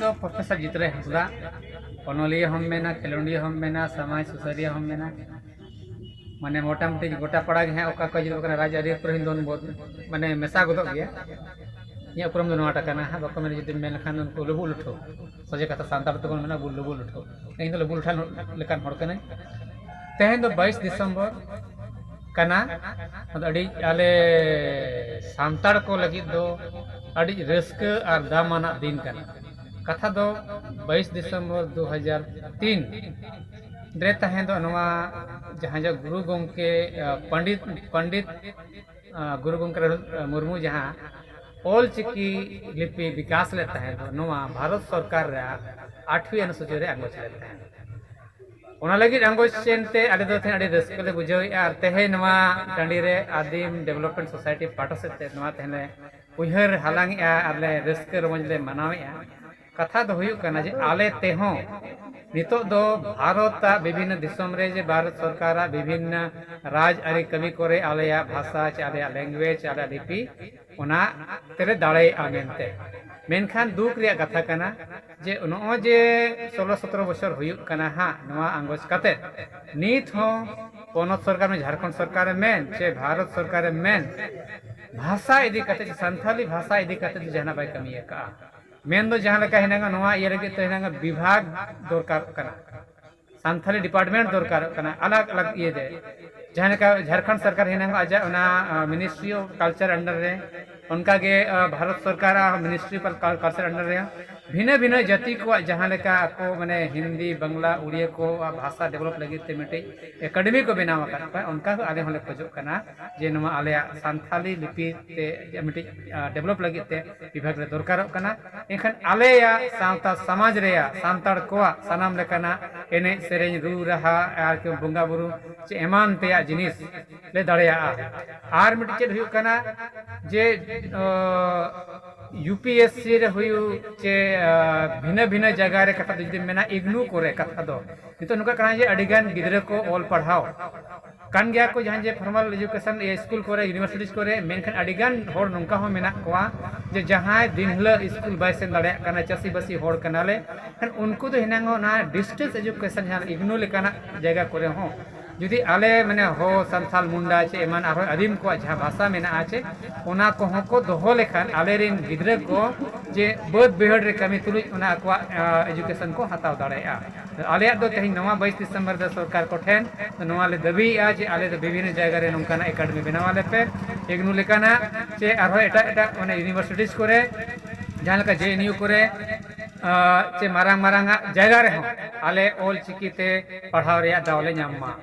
तो प्रोफेसर जितरे हंसदा ऑनलिया हम मेना खेलोंडिया हम मेना समाज सुसारिया हम मेना माने मोटामुटी गोटा पड़ा है ओका को जो राज आदि पर हिंदोन बहुत माने मेसा गोदो गया ये उपरम दो नोटा करना है बको मेरे जितने मेन खान उनको लबुल उठो सजे कथा सांतार तो मेना लबुल उठो इन तो लबुल उठान लेकान हड़ कने तेहन दो 22 दिसंबर कना अड़ी आले सांतार को लगी दो अड़ी रस्क और दामाना दिन कना कथा दो 22 दिसंबर 2003 रे तहें दो नवा जहाँ जो गुरु गोंके पंडित गुरु गोंके मुर्मू जहाँ ऑल चिकी लिपि विकास लेता है तो नवा भारत सरकार रे 8वीं अनुसूची रे अंगोच लेता है उना लगी अंगोच चेनते आले दो थे अड़ी रस्कले बुझाई और तेहे नवा टंडी रे आदिम डेवलपमेंट सोसाइटी पार्टस से नवा तेने उहर हालांग आले रस्क रमजले मनावे कथा दो हुयु कना जे आले तेहो नितो दो भारत विभिन्न दिसम रे जे भारत सरकार विभिन्न राज आरि कवि करे आलेया भाषा चे आलेया लैंग्वेज आलेया लिपि ओना तेरे दाड़े आमेनते मेनखान दुख रिया कथा कना जे नो जे 16-17 बछर हुयु कना हा नवा अंगोज कते नीत हो पोनत सरकार में झारखंड सरकार मेन चे भारत सरकार मेन भाषा इदी कते संथाली भाषा इदी कते जहना बाय कमिया का मेन दो जहाँ लगा हिनांगा नवा ये लगे तो हिनांगा विभाग दरकार कना सांथाली डिपार्टमेंट दरकार कना अलग अलग ये दे जहाँ लगा झारखंड सरकार हिनांगा आजा उना मिनिस्ट्री ऑफ कल्चर अंडर रे उनका के भारत सरकार मिनिस्ट्री ऑफ कल्चर अंडर रे भिन्न भिन्न जाति को जहाँ लेका को माने हिंदी बांग्ला उड़िया को भाषा डेवलप लगी ते मिटे एकेडमी को बनाव का उनका आले होले खोजो कना जे नमा आले सांथाली लिपि ते मिटे डेवलप लगी ते विभाग रे दरकार कना एखन आले या सावता समाज रे सांतार को सनाम लेकना एने सेरेñ रू रहा आर के बंगा बुरु चे एमान ते जिनिस ले दाड़िया आर मिटे चेद हुयु कना जे यूपीएससी रे हुयु चे भिन्न भिन्न जगह रे कथा जुदी मेना इग्नू करे कथा दो नितो नुका कना जे अडिगान गिदरे को ऑल पढ़ाओ कान गया को जहां जे फॉर्मल एजुकेशन स्कूल करे यूनिवर्सिटीज करे मेनखान अडिगान होड़ नुका हो मेना कोआ जे जहां दिन हला स्कूल बाय सेन दाड़े कना चासी बसी होड़ कनाले उनको तो हिनांगो ना डिस्टेंस एजुकेशन जहां इग्नू लेकाना जगह करे हो जुदी आले माने हो संथाल मुंडा चे एमान आरो आदिम को जहां भाषा मेना आचे ओना को को दोहो लेखान आले रिन गिद्रे को जे बद बेहड़ रे कमी तुलुज ओना को एजुकेशन को हताव दाड़ेया आले दो तेहि नवा 22 दिसंबर द सरकार को ठेन नवा ले दबी आ जे आले दो विभिन्न जगह रे नोंकाना एकेडमी बनावाले पे एग्नु लेकाना चे आरो एटा एटा माने यूनिवर्सिटीज करे जहां लका जेएनयू करे चे मारांग मारांग जगह रे हो आले ऑल चिकीते पढ़ाव रे दावले ᱧᱟᱢ मा